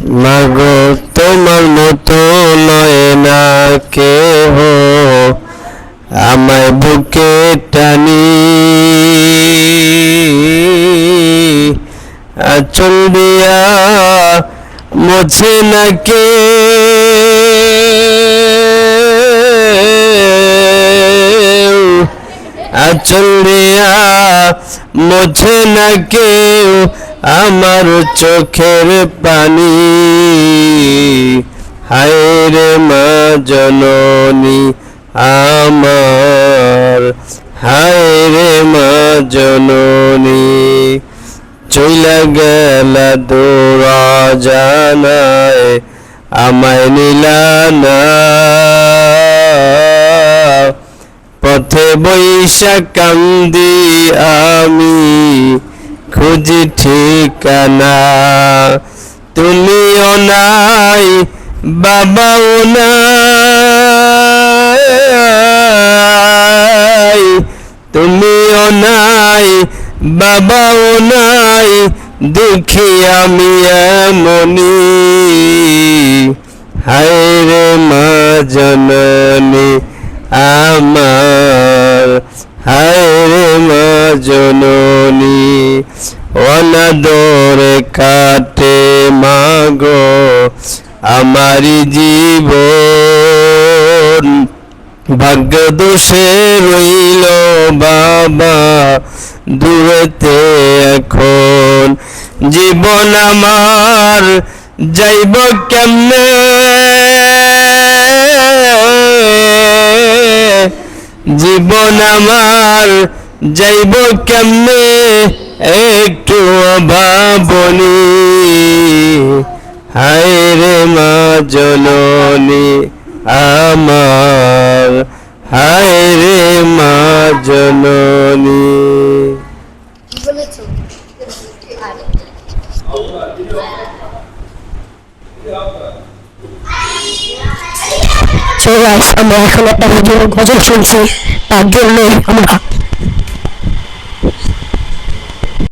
মাগো তোমার মতো নয় না কেহ, আমায় বুকে টানি আঁচল দিয়া মোছে না কে, আঁচল দিয়া মোছে না কেউ আমার চোখের পানি। হায় রে মা জননী আমার, হায় রে মা জননী, চইলা গেলা দোরা জানায় আমায় নিলা না, পথে বৈশা কান্দি আমি খুঁজি ঠিকানা। তুমিও নাই বাবাও নাই, তুমিও নাই বাবাও নাই, দুঃখী আমি এমনি। হায় রে মা জননী আমার, হায় রে মা জননী, অনাদরে কাটে মাগো আমারি জীবন, ভাগ্য দোষে রইল বাবা দূরেতে এখন। জীবন আমার যাইব কেমনে, জীবন আমার যাইব কেমনে একটু ভাবনি। হায় রে মা জননী আমার, হায় রে মা জননী। আমরা এখন একটা গজল শুনছি, তার জন্য আমরা